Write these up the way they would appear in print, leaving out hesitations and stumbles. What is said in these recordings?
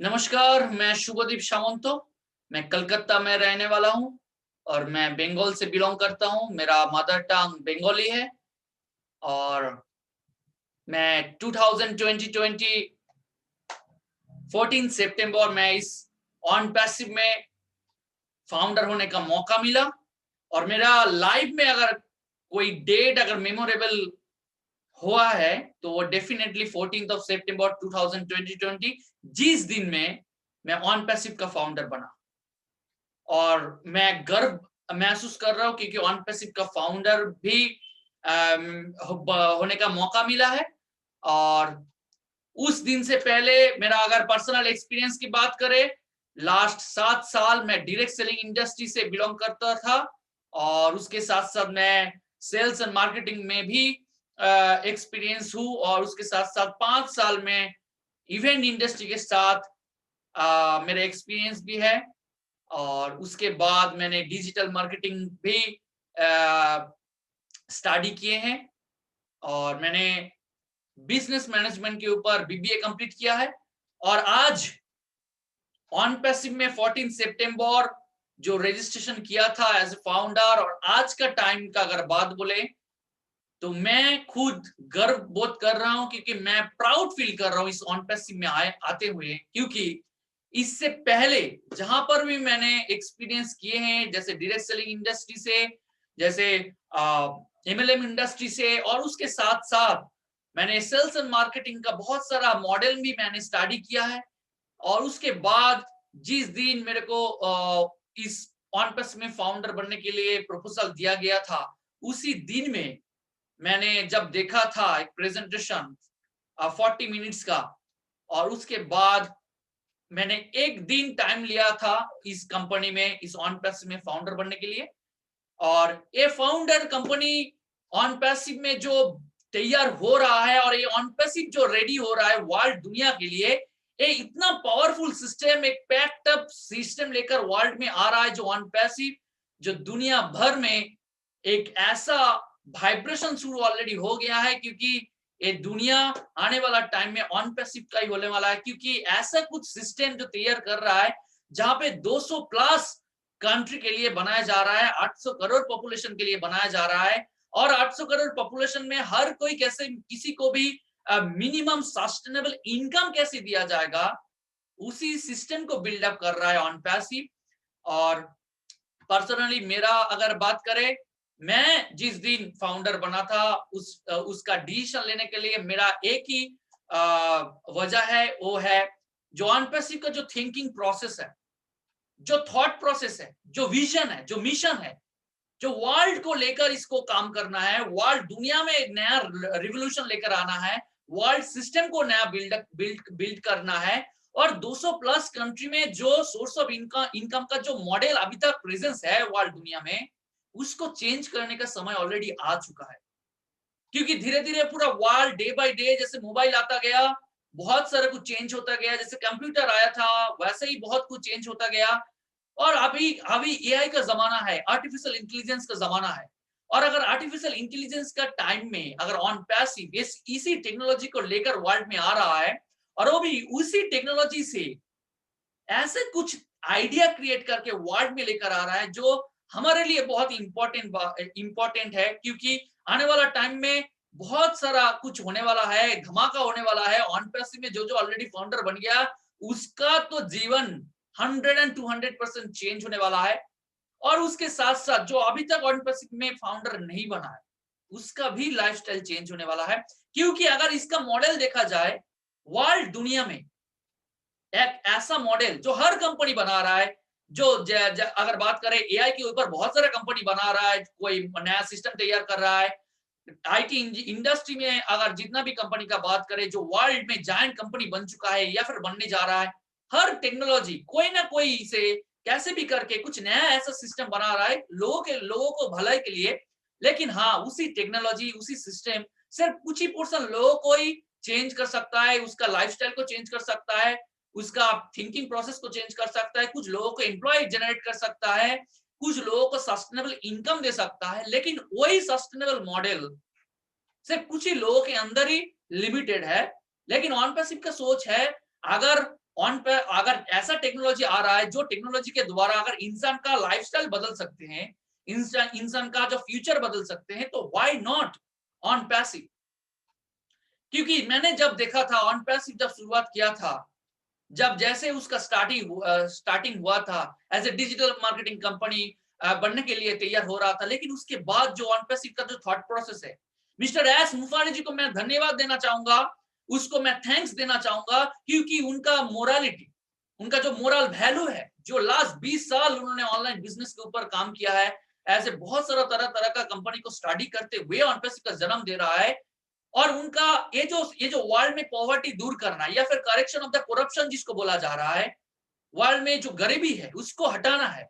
नमस्कार, मैं शुभदीप सामंतो। मैं कलकत्ता में रहने वाला हूँ और मैं बंगाल से बिलोंग करता हूँ। मेरा मदर टंग बंगाली है और मैं 14 सितंबर में इस ऑन पैसिव में फाउंडर होने का मौका मिला और मेरा लाइफ में अगर कोई डेट अगर मेमोरेबल हुआ है तो वो डेफिनेटली 14 सितंबर 2020 जिस दिन में मैं ऑन पैसिव का फाउंडर बना। और मैं गर्व महसूस कर रहा हूँ क्योंकि ऑन पैसिव का फाउंडर भी होने का मौका मिला है। और उस दिन से पहले मेरा अगर पर्सनल एक्सपीरियंस की बात करें, लास्ट 7 साल मैं डायरेक्ट सेलिंग इंडस्ट्री से बिलोंग करता था और उसके साथ-साथ मैं सेल्स एंड मार्केटिंग में भी एक्सपीरियंस हूँ और उसके साथ-साथ 5 साल में इवेंट इंडस्ट्री के साथ मेरा एक्सपीरियंस भी है। और उसके बाद मैंने डिजिटल मार्केटिंग भी स्टडी किए हैं और मैंने बिजनेस मैनेजमेंट के ऊपर बीबीए कंप्लीट किया है। और आज ऑन पैसिव में 14 सितंबर जो रजिस्ट्रेशन किया था एज ए फाउंडर और आज का टाइम का अगर बात बोले तो मैं खुद गर्व बोध कर रहा हूं क्योंकि मैं प्राउड फील कर रहा हूं इस ऑन पैसिव में आते हुए, क्योंकि इससे पहले जहां पर भी मैंने एक्सपीरियंस किए हैं जैसे डायरेक्ट सेलिंग इंडस्ट्री से, जैसे एमएलएम इंडस्ट्री से, और उसके साथ साथ मैंने सेल्स एंड मार्केटिंग का बहुत सारा मॉडल भी मैंने स्टडी किया है। और उसके बाद जिस दिन मेरे को इस ऑन पैसिव में फाउंडर बनने के लिए प्रपोजल दिया गया था, उसी दिन में मैंने जब देखा था एक प्रेजेंटेशन 40 मिनट्स का, और उसके बाद मैंने एक दिन टाइम लिया था इस कंपनी में इस ऑन पैसिव में फाउंडर बनने के लिए। और ये फाउंडर कंपनी ऑन पैसिव में जो तैयार हो रहा है और ये ऑन पैसिव जो रेडी हो रहा है वर्ल्ड दुनिया के लिए, ये इतना पावरफुल सिस्टम, एक पैक्ड अप सिस्टम लेकर वर्ल्ड में आ रहा है जो ऑन पैसिव, जो दुनिया भर में एक ऐसा वाइब्रेशन शुरू ऑलरेडी हो गया है, क्योंकि ये दुनिया आने वाला टाइम में ऑन पैसिव का ही होने वाला है। क्योंकि ऐसा कुछ सिस्टम जो तैयार कर रहा है जहां पे 200 प्लस कंट्री के लिए बनाया जा रहा है, 800 करोड़ पॉपुलेशन के लिए बनाया जा रहा है। और 800 करोड़ पॉपुलेशन में हर कोई कैसे किसी को भी मिनिमम सस्टेनेबल इनकम कैसे दिया जाएगा, उसी सिस्टम को बिल्डअप कर रहा है ऑन पैसिव। और पर्सनली मेरा अगर बात करें, मैं जिस दिन फाउंडर बना था उसका डिसीजन लेने के लिए मेरा एक ही वजह है, वो है जो ऑन पैसिव का जो थिंकिंग प्रोसेस है, जो थॉट प्रोसेस है, जो विजन है, जो मिशन है, जो वर्ल्ड को लेकर इसको काम करना है, वर्ल्ड दुनिया में एक नया रिवोल्यूशन लेकर आना है, वर्ल्ड सिस्टम को नया बिल्ड करना है। और 200 प्लस कंट्री में जो सोर्स ऑफ इनकम का जो मॉडल अभी तक प्रेजेंस है वर्ल्ड दुनिया में, उसको चेंज करने का समय ऑलरेडी आ चुका है। क्योंकि धीरे धीरे पूरा वर्ल्ड डे बाय डे, जैसे मोबाइल आता गया बहुत सारा कुछ चेंज होता गया, जैसे कंप्यूटर आया था वैसे ही बहुत कुछ चेंज होता गया। और अभी अभी एआई का जमाना है, आर्टिफिशियल इंटेलिजेंस का जमाना है। और अगर आर्टिफिशियल इंटेलिजेंस का टाइम में अगर ऑन पैसिव इसी टेक्नोलॉजी को लेकर वर्ल्ड में आ रहा है, और वो भी उसी टेक्नोलॉजी से ऐसे कुछ आइडिया क्रिएट करके वर्ल्ड में लेकर आ रहा है जो हमारे लिए बहुत इंपॉर्टेंट है। क्योंकि आने वाला टाइम में बहुत सारा कुछ होने वाला है, धमाका होने वाला है। ऑन पैसिव में जो जो ऑलरेडी फाउंडर बन गया उसका तो जीवन 100 एंड 200% चेंज होने वाला है। और उसके साथ साथ जो अभी तक ऑन पैसिव में फाउंडर नहीं बना है उसका भी लाइफस्टाइल चेंज होने वाला है। क्योंकि अगर इसका मॉडल देखा जाए वर्ल्ड दुनिया में एक ऐसा मॉडल जो हर कंपनी बना रहा है, जो अगर बात करें एआई के ऊपर बहुत सारा कंपनी बना रहा है, कोई नया सिस्टम तैयार कर रहा है। आईटी इंडस्ट्री में अगर जितना भी कंपनी का बात करें जो वर्ल्ड में जायंट कंपनी बन चुका है या फिर बनने जा रहा है, हर टेक्नोलॉजी कोई ना कोई से कैसे भी करके कुछ नया ऐसा सिस्टम बना रहा है लोगों को भलाई के लिए। लेकिन हाँ, उसी टेक्नोलॉजी उसी सिस्टम सिर्फ कुछ ही पोर्शन लोगों को ही चेंज कर सकता है, उसका लाइफस्टाइल को चेंज कर सकता है, उसका थिंकिंग प्रोसेस को चेंज कर सकता है, कुछ लोगों को एम्प्लॉय जनरेट कर सकता है, कुछ लोगों को सस्टेनेबल इनकम दे सकता है। लेकिन वही सस्टेनेबल मॉडल सिर्फ कुछ ही लोगों के अंदर ही लिमिटेड है। लेकिन ऑन पैसिव का सोच है, अगर ऑन पे अगर ऐसा टेक्नोलॉजी आ रहा है जो टेक्नोलॉजी के द्वारा अगर इंसान का लाइफस्टाइल बदल सकते हैं, इंसान का जो फ्यूचर बदल सकते हैं, तो व्हाई नॉट ऑन पैसिव। क्योंकि मैंने जब देखा था ऑन पैसिव जब शुरुआत किया था, जब जैसे उसका स्टार्टिंग हुआ था as a digital marketing company बनने के लिए तैयार हो रहा था, लेकिन उसके बाद जो ऑन पैसिव का जो थॉट प्रोसेस है, मिस्टर एस मुफारी जी को मैं धन्यवाद देना चाहूंगा, उसको मैं थैंक्स देना चाहूंगा, क्योंकि उनका मोरालिटी, उनका जो मोरल वैल्यू है, जो लास्ट 20 साल उन्होंने ऑनलाइन बिजनेस के ऊपर काम किया है, ऐसे बहुत सारा तरह तरह का कंपनी को स्टडी करते हुए ऑन पैसिव का जन्म दे रहा है। और उनका ये जो वर्ल्ड में पॉवर्टी दूर करना या फिर करेक्शन ऑफ द करप्शन जिसको बोला जा रहा है, वर्ल्ड में जो गरीबी है उसको हटाना है।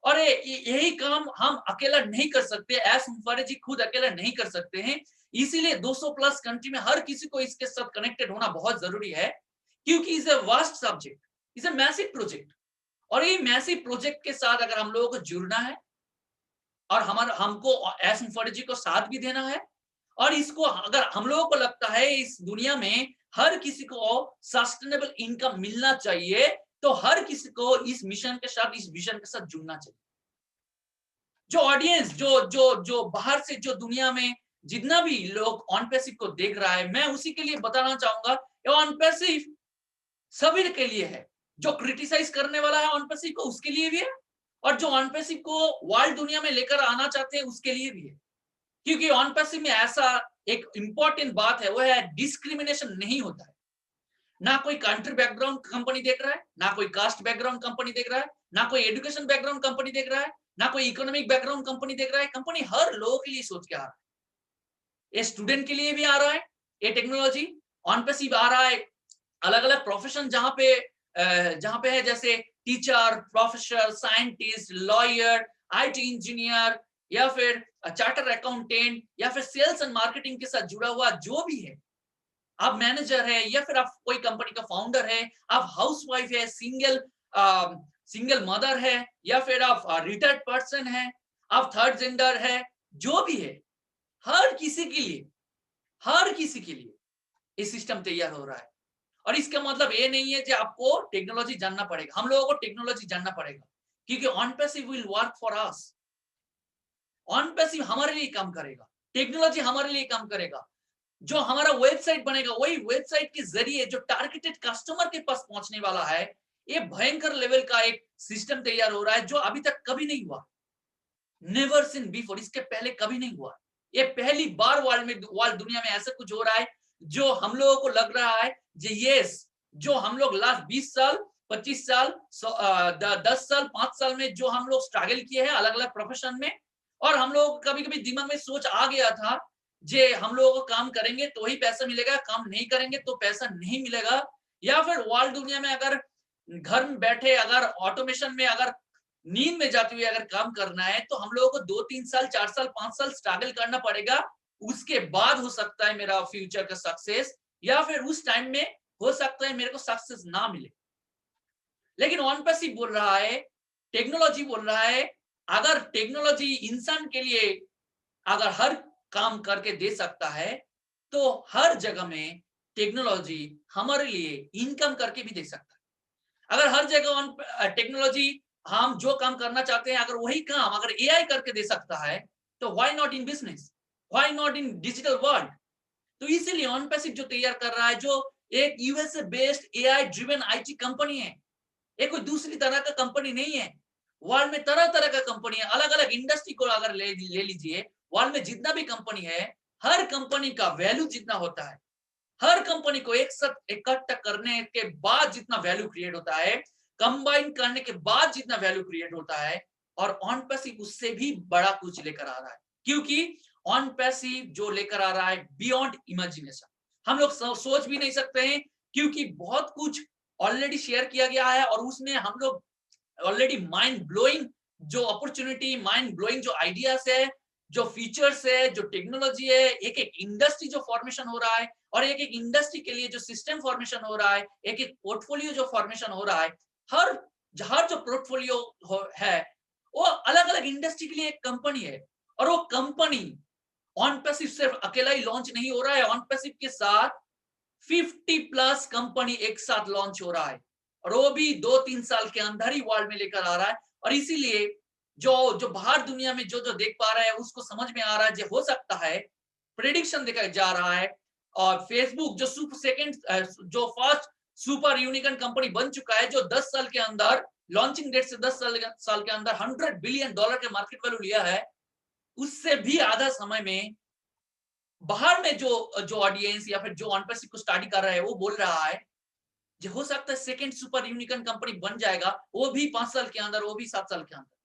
और यही काम हम अकेला नहीं कर सकते, एस मुफारी जी खुद अकेला नहीं कर सकते हैं। इसीलिए 200 प्लस कंट्री में हर किसी को इसके साथ कनेक्टेड होना बहुत जरूरी है, क्योंकि is a vast subject, is a massive project. और ये मैसिव प्रोजेक्ट के साथ अगर हम लोगों को जुड़ना है और हमको एस मुफारी जी को साथ भी देना है, और इसको अगर हम लोगों को लगता है इस दुनिया में हर किसी को सस्टेनेबल इनकम मिलना चाहिए, तो हर किसी को इस मिशन के साथ, इस विजन के साथ जुड़ना चाहिए। जो ऑडियंस, जो जो जो बाहर से जो दुनिया में जितना भी लोग ऑन पैसिव को देख रहा है, मैं उसी के लिए बताना चाहूंगा, ये ऑन पैसिव सभी के लिए है। जो क्रिटिसाइज करने वाला है ऑन पैसिव को, उसके लिए भी है, और जो ऑन पैसिव को वर्ल्ड दुनिया में लेकर आना चाहते हैं उसके लिए भी है। क्योंकि ऑन पैसिव में ऐसा एक इंपॉर्टेंट बात है, वो है डिस्क्रिमिनेशन नहीं होता है। ना कोई कंट्री बैकग्राउंड कंपनी देख रहा है, ना कोई कास्ट बैकग्राउंड कंपनी देख रहा है, ना कोई एजुकेशन बैकग्राउंड कंपनी देख रहा है, ना कोई इकोनॉमिक बैकग्राउंड कंपनी देख रहा है। कंपनी हर लोगों के लिए सोच के आ रहा है। ये स्टूडेंट के लिए भी आ रहा है, ये टेक्नोलॉजी ऑन पैसिव आ रहा है। अलग अलग प्रोफेशन जहां पे है, जैसे teacher, professor, scientist, lawyer, IT engineer, या फिर चार्टर अकाउंटेंट, या फिर सेल्स एंड मार्केटिंग के साथ जुड़ा हुआ जो भी है, आप मैनेजर है या फिर आप कोई कंपनी का फाउंडर है, आप हाउसवाइफ है, सिंगल मदर है, या फिर आप रिटायर्ड पर्सन है, आप थर्ड जेंडर है, जो भी है, हर किसी के लिए, हर किसी के लिए ये सिस्टम तैयार हो रहा है। और इसका मतलब ये नहीं है कि आपको टेक्नोलॉजी जानना पड़ेगा, हम लोगों को टेक्नोलॉजी जानना पड़ेगा, क्योंकि on passive will work for us. On passive हमारे लिए काम करेगा, टेक्नोलॉजी हमारे लिए काम करेगा। जो हमारा वेबसाइट बनेगा, वही वेबसाइट के जरिए जो टारगेटेड कस्टमर के पास पहुंचने वाला है, ये भयंकर लेवल का एक सिस्टम तैयार हो रहा है, जो अभी तक कभी नहीं हुआ, नेवर सीन बिफोर, इसके पहले कभी नहीं हुआ। ये पहली बार वर्ल्ड दुनिया में ऐसा कुछ हो रहा है, जो हम लोगों को लग रहा है यस, जो हम लोग लास्ट 20 साल, 25 साल, 10 साल, 5 साल में जो हम लोग स्ट्रगल किए हैं अलग अलग प्रोफेशन में, और हम लोग कभी कभी दिमाग में सोच आ गया था, जे हम लोगों को काम करेंगे तो ही पैसा मिलेगा, काम नहीं करेंगे तो पैसा नहीं मिलेगा। या फिर वर्ल्ड दुनिया में अगर घर में बैठे, अगर ऑटोमेशन में, अगर नींद में जाते हुए अगर काम करना है, तो हम लोगों को 2-3 साल, 4 साल, 5 साल स्ट्रगल करना पड़ेगा। उसके बाद हो सकता है मेरा फ्यूचर का सक्सेस, या फिर उस टाइम में हो सकता है मेरे को सक्सेस ना मिले। लेकिन ऑन पैसिव बोल रहा है, टेक्नोलॉजी बोल रहा है, अगर टेक्नोलॉजी इंसान के लिए अगर हर काम करके दे सकता है, तो हर जगह में टेक्नोलॉजी हमारे लिए इनकम करके भी दे सकता है। अगर हर जगह टेक्नोलॉजी हम जो काम करना चाहते हैं, अगर वही काम अगर एआई करके दे सकता है, तो why not in business, why not in digital world. तो इसीलिए ऑन पैसिव जो तैयार कर रहा है, जो एक USA based AI driven IT company है, ये कोई दूसरी तरह का कंपनी नहीं है। वर्ल्ड में तरह तरह का कंपनी है, अलग अलग इंडस्ट्री को अगर ले लीजिए, वर्ल्ड में जितना भी कंपनी है, हर कंपनी का वैल्यू जितना होता है, हर कंपनी को एक साथ इकट्ठा करने के बाद जितना वैल्यू क्रिएट होता है, कंबाइन करने के बाद जितना वैल्यू क्रिएट होता है, और ऑन पैसिव उससे भी बड़ा कुछ लेकर आ रहा है। क्योंकि ऑन पैसिव जो लेकर आ रहा है बियॉन्ड इमेजिनेशन, हम लोग सोच भी नहीं सकते हैं, क्योंकि बहुत कुछ ऑलरेडी शेयर किया गया है, और उसमें हम लोग ऑलरेडी माइंड ब्लोइंग जो अपॉर्चुनिटी, माइंड ब्लोइंग जो आइडियाज है, जो फीचर्स है, जो टेक्नोलॉजी है, एक एक इंडस्ट्री जो फॉर्मेशन हो रहा है, और एक एक इंडस्ट्री के लिए जो सिस्टम फॉर्मेशन हो रहा है, एक एक पोर्टफोलियो जो फॉर्मेशन हो रहा है, हर जो पोर्टफोलियो है, वो अलग अलग इंडस्ट्री के लिए एक कंपनी है। और वो कंपनी ऑन पैसिव सिर्फ अकेला ही लॉन्च नहीं हो रहा है, ऑन पैसिव के साथ 50 प्लस कंपनी एक साथ लॉन्च हो रहा है। और वो भी 2-3 साल के अंदर ही वर्ल्ड में लेकर आ रहा है। और इसीलिए जो बाहर दुनिया में जो देख पा रहा है उसको समझ में आ रहा है जो हो सकता है, प्रेडिक्शन देखा जा रहा है। और फेसबुक जो फर्स्ट सुपर यूनिकॉर्न कंपनी बन चुका है, जो 10 साल के अंदर लॉन्चिंग डेट से 10 साल के अंदर $100 बिलियन के मार्केट वैल्यू लिया है, उससे भी आधा समय में बाहर में जो ऑडियंस या फिर जो ऑन पैसिव को स्टडी कर रहा है वो बोल रहा है जो हो सकता है सेकंड सुपर यूनिकॉर्न कंपनी बन जाएगा, वो भी 5 साल के अंदर, वो भी 7 साल के अंदर।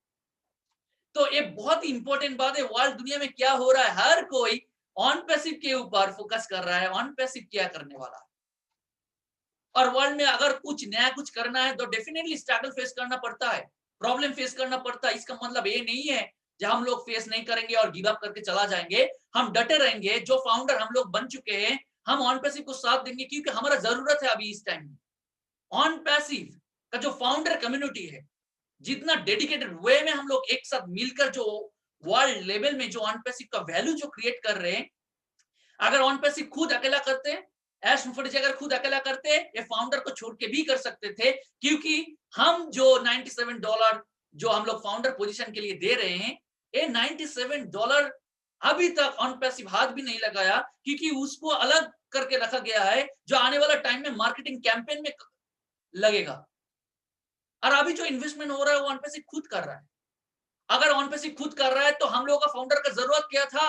तो ये बहुत ही इंपॉर्टेंट बात है, वर्ल्ड दुनिया में क्या हो रहा है, हर कोई ऑन पैसिव के ऊपर फोकस कर रहा है, ऑन पैसिव क्या करने वाला है। और वर्ल्ड में अगर कुछ नया कुछ करना है तो डेफिनेटली स्ट्रगल फेस करना पड़ता है, प्रॉब्लम फेस करना पड़ता है। इसका मतलब ये नहीं है जब हम लोग फेस नहीं करेंगे और गिव अप करके चला जाएंगे, हम डटे रहेंगे। जो फाउंडर हम लोग बन चुके हैं, हम ऑन पैसिव को साथ देंगे क्योंकि हमारा जरूरत है अभी इस टाइम में। ऑन पैसिव का जो फाउंडर कम्युनिटी है, जितना डेडिकेटेड वे में हम लोग एक साथ मिलकर जो वर्ल्ड लेवल में जो ऑन पैसिव का वैल्यू जो क्रिएट कर रहे हैं, अगर ऑन पैसिव खुद अकेला करते, एश मुखर्जी अगर खुद अकेला करते, ये फाउंडर को छोड़ के भी कर सकते थे, क्योंकि हम जो $97 जो हम लोग फाउंडर पोजीशन के लिए दे रहे हैं, ये $97 अभी तक ऑन पैसिव हाथ भी नहीं लगाया, क्योंकि उसको अलग करके रखा गया है जो आने वाला टाइम में मार्केटिंग कैंपेन में लगेगा। और अभी जो इन्वेस्टमेंट हो रहा है वो ऑन पैसिव खुद कर रहा है। अगर ऑन पैसिव खुद कर रहा है तो हम लोगों का फाउंडर का जरूरत क्या था?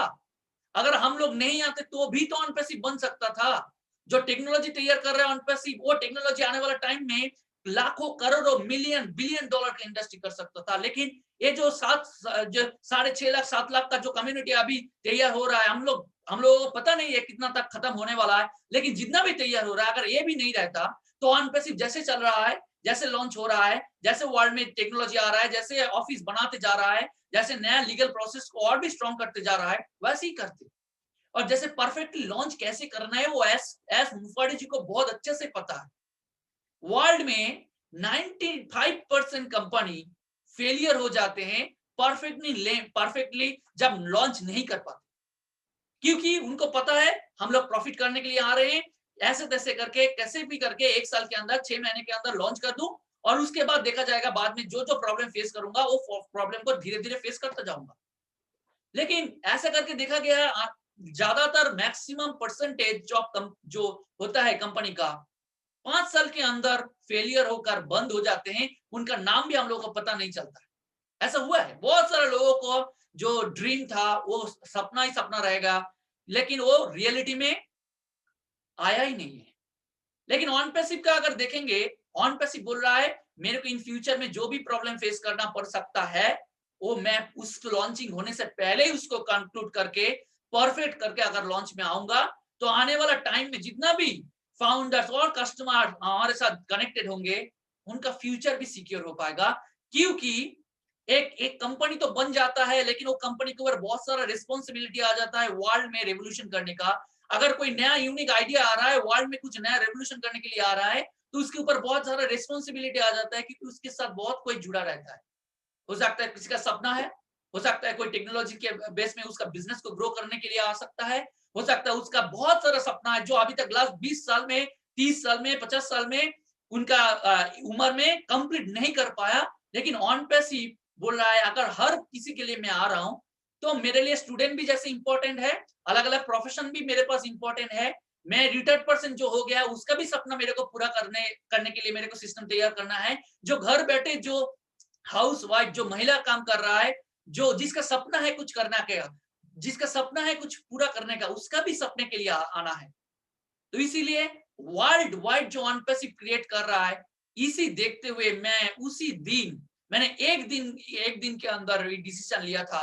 अगर हम लोग नहीं आते तो भी तो ऑन पैसिव बन सकता था। जो टेक्नोलॉजी तैयार कर रहा है ऑन पैसिव, वो टेक्नोलॉजी आने वाला टाइम में लाखों करोड़ों मिलियन बिलियन डॉलर का इंडस्ट्री कर सकता था। लेकिन ये जो 6.5 लाख 7 लाख का जो कम्युनिटी अभी तैयार हो रहा है, हम लोगों को पता नहीं है कितना तक खत्म होने वाला है, लेकिन जितना भी तैयार हो रहा है, अगर ये भी नहीं रहता तो ऑन पैसिव जैसे चल रहा है, जैसे लॉन्च हो रहा है, जैसे वर्ल्ड में टेक्नोलॉजी आ रहा है, जैसे ऑफिस बनाते जा रहा है, जैसे नया लीगल प्रोसेस को और भी स्ट्रॉन्ग करते जा रहा है, वैसे ही करते। और जैसे परफेक्टली लॉन्च कैसे करना है वो एस मुखर्जी जी को बहुत अच्छे से पता है। वर्ल्ड में 95% कंपनी फेलियर हो जाते हैं परफेक्टली जब लॉन्च नहीं कर पाते, क्योंकि उनको पता है हम लोग प्रॉफिट करने के लिए आ रहे हैं, ऐसे तैसे करके कैसे भी करके 1 साल के अंदर 6 महीने के अंदर लॉन्च कर दूं, और उसके बाद देखा जाएगा बाद में जो प्रॉब्लम फेस करूंगा वो प्रॉब्लम को धीरे धीरे फेस करता जाऊंगा। लेकिन ऐसा करके देखा गया है ज्यादातर मैक्सिमम परसेंटेज जो होता है कंपनी का 5 साल के अंदर फेलियर होकर बंद हो जाते हैं, उनका नाम भी हम लोगों को पता नहीं चलता है। ऐसा हुआ है बहुत सारे लोगों को, जो ड्रीम था वो सपना ही सपना रहेगा, लेकिन वो रियलिटी में आया ही नहीं है। लेकिन ऑन पैसिव का अगर देखेंगे, ऑन पैसिव बोल रहा है मेरे को इन फ्यूचर में जो भी प्रॉब्लम फेस करना पड़ सकता है, वो मैं उस लॉन्चिंग होने से पहले ही उसको कंक्लूड करके परफेक्ट करके अगर लॉन्च में आऊंगा, तो आने वाला टाइम में जितना भी फाउंडर्स और कस्टमर हमारे साथ कनेक्टेड होंगे, उनका फ्यूचर भी सिक्योर हो पाएगा। क्योंकि एक कंपनी तो बन जाता है, लेकिन वो कंपनी के ऊपर बहुत सारा रिस्पॉन्सिबिलिटी आ जाता है वर्ल्ड में रेवोल्यूशन करने का। अगर कोई नया यूनिक आइडिया आ रहा है, वर्ल्ड में कुछ नया रेवोल्यूशन करने के लिए आ रहा है, तो उसके ऊपर बहुत सारा रिस्पॉन्सिबिलिटी आ जाता है, क्योंकि उसके साथ बहुत कोई जुड़ा रहता है। हो सकता है किसी का सपना है, हो सकता है कोई टेक्नोलॉजी के बेस में उसका बिजनेस को ग्रो करने के लिए आ सकता है, हो सकता है उसका बहुत सारा सपना है जो अभी तक लास्ट 20 साल में, 30 साल में, 50 साल में उनका उम्र में कंप्लीट नहीं कर पाया। लेकिन ऑन पैसिव बोल रहा है अगर हर किसी के लिए मैं आ रहा हूं, तो मेरे लिए स्टूडेंट भी जैसे इंपॉर्टेंट है, अलग अलग प्रोफेशन भी मेरे पास इंपॉर्टेंट है, मैं रिटायर्ड पर्सन जो हो गया उसका भी सपना मेरे को पूरा करने के लिए मेरे को सिस्टम तैयार करना है। जो घर बैठे जो हाउस वाइफ जो महिला काम कर रहा है, जो जिसका सपना है कुछ करना का, जिसका सपना है कुछ पूरा करने का, उसका भी सपने के लिए आना है। तो इसीलिए वर्ल्ड वाइड जो ऑन पैसिव क्रिएट कर रहा है, इसी देखते हुए मैं उसी दिन मैंने एक दिन के अंदर डिसीजन लिया था,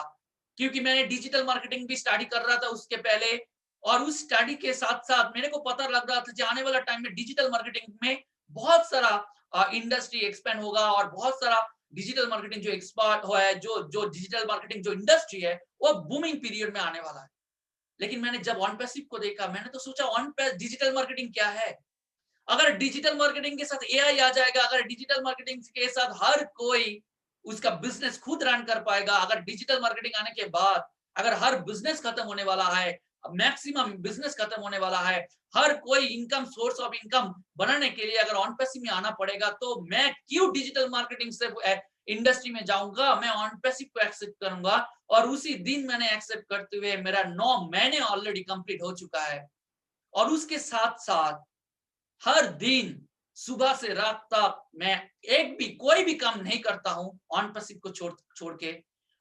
क्योंकि मैंने डिजिटल मार्केटिंग भी स्टडी कर रहा था उसके पहले, और उस स्टडी के साथ साथ मेरे को पता लग रहा था कि आने वाला टाइम में डिजिटल मार्केटिंग में बहुत सारा इंडस्ट्री एक्सपेंड होगा, और बहुत सारा डिजिटल मार्केटिंग जो एक्सपर्ट हुआ है, जो डिजिटल मार्केटिंग जो इंडस्ट्री है वो बूमिंग पीरियड में आने वाला है। लेकिन मैंने जब ऑन पैसिव को देखा, मैंने तो सोचा ऑन पैसिव डिजिटल मार्केटिंग क्या है? अगर डिजिटल मार्केटिंग के साथ एआई आ जाएगा, अगर डिजिटल मार्केटिंग के साथ हर कोई उसका बिजनेस खुद रन कर पाएगा, अगर डिजिटल मार्केटिंग आने के बाद अगर हर बिजनेस खत्म होने वाला है, मैक्सिमम बिजनेस खत्म होने वाला है। हर कोई इनकम सोर्स ऑफ इनकम बनाने के लिए अगर ऑन पैसिव में आना पड़ेगा तो मैं क्यों डिजिटल मार्केटिंग से इंडस्ट्री में जाऊंगा, मैं ऑन पैसिव को एक्सेप्ट करूंगा। और उसी दिन मैंने एक्सेप्ट करते हुए मेरा 9 महीने ऑलरेडी कंप्लीट हो चुका है। और उसके साथ साथ हर दिन सुबह से रात तक मैं एक भी कोई भी काम नहीं करता हूं ऑन पैसिव को छोड़ के।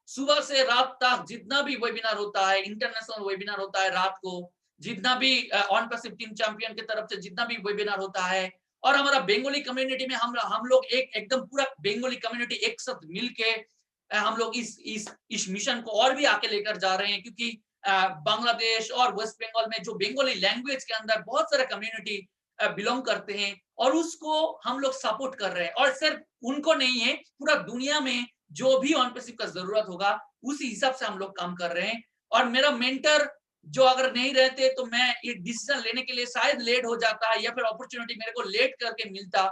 सुबह से रात तक जितना भी वेबिनार होता है, इंटरनेशनल वेबिनार होता है रात को, जितना भी ऑन पैसिव टीम चैंपियन की तरफ से जितना भी वेबिनार होता है, और हमारा बंगाली कम्युनिटी में हम लोग एक एकदम पूरा बंगाली कम्युनिटी एक साथ मिलके हम लोग इस मिशन को और भी आगे लेकर जा रहे हैं। क्योंकि बांग्लादेश और वेस्ट बंगाल में जो बंगाली लैंग्वेज के अंदर बहुत सारे कम्युनिटी बिलोंग करते हैं और उसको हम लोग सपोर्ट कर रहे हैं। और सिर्फ उनको नहीं है, पूरा दुनिया में जो भी ऑन पैसिव का जरूरत होगा उसी हिसाब से हम लोग काम कर रहे हैं। और मेरा मेंटर जो अगर नहीं रहते तो मैं ये डिसीजन लेने के लिए शायद लेट हो जाता या फिर अपॉर्चुनिटी मेरे को लेट करके मिलता।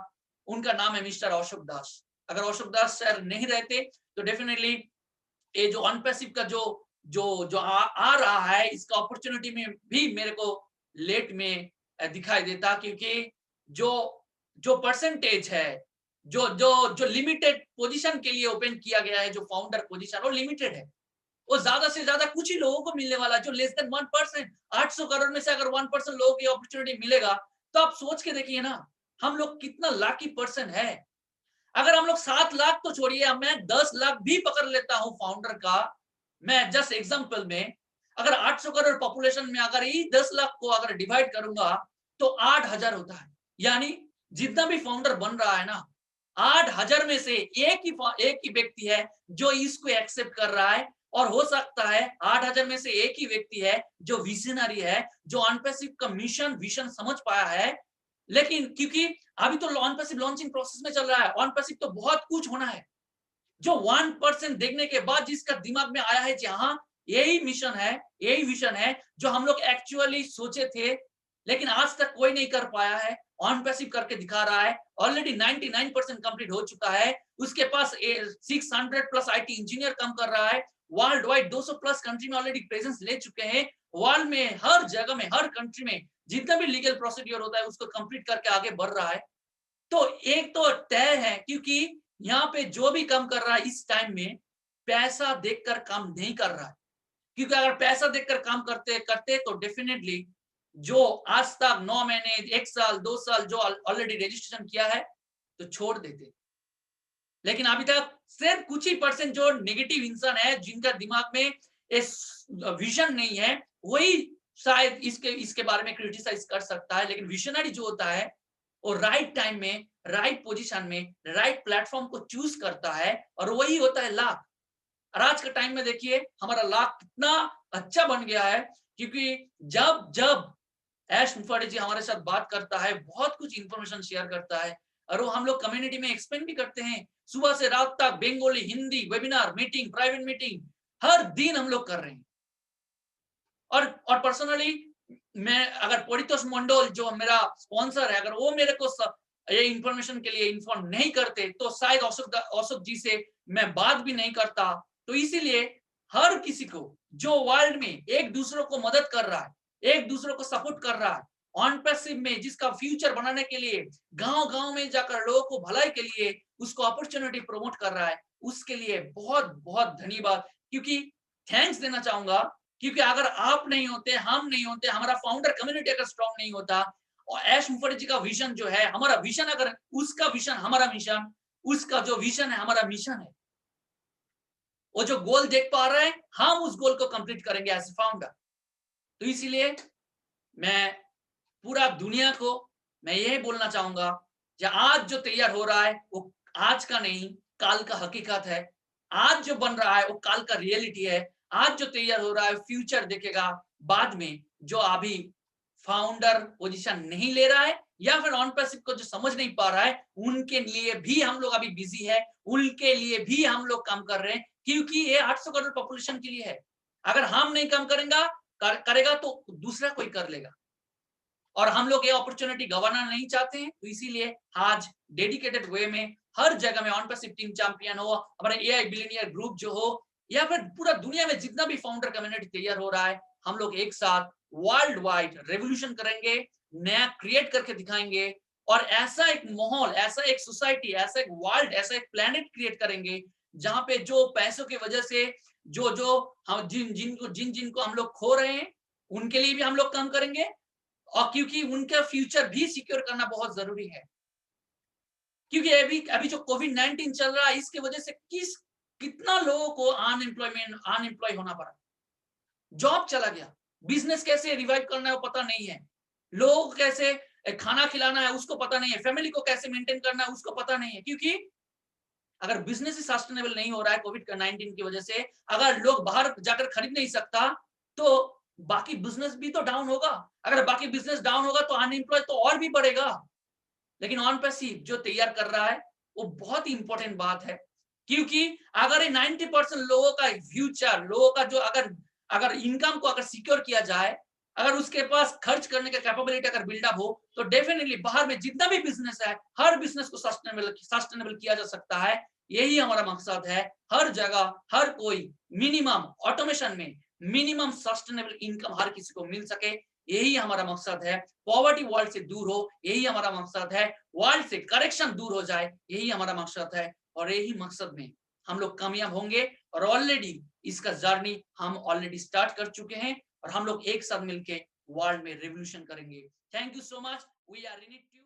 उनका नाम है मिस्टर अशोक दास। अगर अशोक दास सर नहीं रहते तो डेफिनेटली ये जो ऑन पैसिव का जो जो जो आ रहा है इसका अपॉर्चुनिटी में भी मेरे को लेट में दिखाई देता। क्योंकि जो जो परसेंटेज है, जो जो जो लिमिटेड पोजीशन के लिए ओपन किया गया है, जो फाउंडर पोजीशन वो लिमिटेड है। वो ज्यादा से ज्यादा कुछ ही लोगों को मिलने वाला है, जो लेस देन 1%। 800 करोड़ में से अगर 1% लोगों को अपॉर्चुनिटी मिलेगा तो आप सोच के देखिए ना, हम लोग कितना लाकी पर्सन है। अगर हम लोग 7 लाख तो छोड़िए, मैं 10 लाख भी पकड़ लेता हूं फाउंडर का, मैं जस्ट एग्जांपल में अगर 800 करोड़ पॉपुलेशन में अगर ये 10 लाख को अगर डिवाइड करूंगा तो 8000 होता है। यानी जितना भी फाउंडर बन रहा है ना, 8000 में से एक ही व्यक्ति है जो इसको एक्सेप्ट कर रहा है। और हो सकता है 8000 में से एक ही व्यक्ति है जो विजनरी है, जो ऑन पैसिव का मिशन विजन समझ पाया है। लेकिन क्योंकि अभी तो ऑन पैसिव लॉन्चिंग प्रोसेस में चल रहा है, ऑन पैसिव तो बहुत कुछ होना है। जो 1% देखने के बाद जिसका दिमाग में आया है कि हाँ यही मिशन है, यही विजन है जो हम लोग एक्चुअली सोचे थे लेकिन आज तक कोई नहीं कर पाया है, ऑन पैसिव करके दिखा रहा है। ऑलरेडी 99% कंप्लीट हो चुका है। उसके पास 600 प्लस आईटी इंजीनियर काम कर रहा है। वर्ल्ड वाइड 200 प्लस कंट्री में ऑलरेडी प्रेजेंस ले चुके हैं। वर्ल्ड में हर जगह में, हर कंट्री में जितना भी लीगल प्रोसीड्यूर होता है उसको कंप्लीट करके आगे बढ़ रहा है। तो एक तो तय है, क्योंकि यहाँ पे जो भी काम कर रहा है इस टाइम में पैसा देखकर काम नहीं कर रहा है। क्योंकि अगर पैसा देखकर काम करते करते तो डेफिनेटली जो आज तक 9 महीने, 1 साल, 2 साल जो ऑलरेडी रजिस्ट्रेशन किया है तो छोड़ देते। लेकिन अभी तक सिर्फ कुछ ही परसेंट जो नेगेटिव इंसान है, जिनका दिमाग में इस विजन नहीं है, वही शायद इसके बारे में क्रिटिसाइज कर सकता है। लेकिन विजनरी जो होता है वो राइट टाइम में, राइट पोजीशन में, राइट प्लेटफॉर्म को चूज करता है और वही होता है लाख। और आज के टाइम में देखिए हमारा लाख कितना अच्छा बन गया है। क्योंकि जब जब ऐश मुफाड़ी जी हमारे साथ बात करता है, बहुत कुछ इंफॉर्मेशन शेयर करता है और वो हम लोग कम्युनिटी में एक्सपेंड भी करते हैं। सुबह से रात तक Bengali, Hindi, webinar, meeting, private meeting हर दिन हम लोग कर रहे हैं। और पर्सनली मैं अगर परितोष मंडल जो मेरा स्पॉन्सर है, अगर वो मेरे को ये इंफॉर्मेशन के लिए इन्फॉर्म नहीं करते तो शायद अशोक जी से मैं बात भी नहीं करता। तो इसीलिए हर किसी को जो वर्ल्ड में एक दूसरे को मदद कर रहा है, एक दूसरे को सपोर्ट कर रहा है, ऑन पैसिव में जिसका फ्यूचर बनाने के लिए गांव-गांव में जाकर लोगों को भलाई के लिए उसको अपॉर्चुनिटी प्रमोट कर रहा है, उसके लिए बहुत-बहुत धन्यवाद। क्योंकि थैंक्स देना चाहूंगा, क्योंकि अगर आप नहीं होते, हम नहीं होते, हमारा फाउंडर कम्युनिटी अगर स्ट्रांग नहीं होता और ऐश मुफाड़ी जी का विजन जो है, हमारा विजन, अगर उसका विजन हमारा मिशन, उसका जो विजन है हमारा मिशन है, वो जो गोल देख पा रहे हैं हम उस गोल को कंप्लीट करेंगे एज ए फाउंडर। तो इसीलिए मैं पूरा दुनिया को मैं यही बोलना चाहूंगा कि आज जो तैयार हो रहा है वो आज का नहीं, काल का हकीकत है। आज जो बन रहा है वो काल का रियलिटी है। आज जो तैयार हो रहा है फ्यूचर देखेगा बाद में। जो अभी फाउंडर पोजीशन नहीं ले रहा है या फिर ऑन पैसिव को जो समझ नहीं पा रहा है, उनके लिए भी हम लोग अभी बिजी है, उनके लिए भी हम लोग काम कर रहे हैं। क्योंकि ये 800 करोड़ पॉपुलेशन के लिए है। अगर हम नहीं काम करेगा तो दूसरा कोई कर लेगा। और हम लोग ये अपॉर्चुनिटी गंवाना नहीं चाहते हैं। तो इसीलिए आज डेडिकेटेड वे में हर जगह में ऑन पैसिव टीम चैंपियन हो, हमारा एआई बिलियनियर ग्रुप जो हो, या फिर पूरा दुनिया में जितना भी फाउंडर कम्युनिटी तैयार हो रहा है, हम लोग एक साथ वर्ल्ड वाइड रेवोल्यूशन करेंगे, नया क्रिएट करके दिखाएंगे और ऐसा एक माहौल, ऐसा एक सोसाइटी, ऐसा एक वर्ल्ड, ऐसा एक प्लेनेट क्रिएट करेंगे जहां पे जो पैसों की वजह से जो जो हम जिन जिनको हम लोग खो रहे हैं उनके लिए भी हम लोग काम करेंगे और क्योंकि उनका फ्यूचर भी सिक्योर करना बहुत जरूरी है। क्योंकि अभी अभी जो कोविड-19 चल रहा है इसकी वजह से कितना लोगों को अनएम्प्लॉय होना पड़ा, जॉब चला गया, बिजनेस कैसे रिवाइव करना है वो पता नहीं है, लोगों को कैसे खाना खिलाना है उसको पता नहीं है, फैमिली को कैसे मेंटेन करना है उसको पता नहीं है। क्योंकि अगर बिजनेस ही सस्टेनेबल नहीं हो रहा है कोविड-19 की वजह से, अगर लोग बाहर जाकर खरीद नहीं सकता तो बाकी बिजनेस भी तो डाउन होगा। अगर बाकी बिजनेस डाउन होगा तो अनएम्प्लॉय तो और भी बढ़ेगा। लेकिन ऑन पैसिव जो तैयार कर रहा है वो बहुत ही इंपॉर्टेंट बात है, क्योंकि अगर ये 90% लोगों का फ्यूचर, लोगों का जो अगर अगर इनकम को अगर सिक्योर किया जाए, अगर उसके पास खर्च करने का कैपेबिलिटी अगर बिल्डअप हो तो डेफिनेटली बाहर में जितना भी बिजनेस है हर बिजनेस को सस्टेनेबल किया जा सकता है। यही हमारा मकसद है, हर जगह हर कोई मिनिमम ऑटोमेशन में मिनिमम सस्टेनेबल इनकम हर किसी को मिल सके, यही हमारा मकसद है। पॉवर्टी वर्ल्ड से दूर हो, यही हमारा मकसद है। वर्ल्ड से करेक्शन दूर हो जाए, यही हमारा मकसद है और यही मकसद में हम लोग कामयाब होंगे और ऑलरेडी इसका जर्नी हम ऑलरेडी स्टार्ट कर चुके हैं और हम लोग एक साथ मिलके वर्ल्ड में रेवोल्यूशन करेंगे। Thank you so much. We are in it.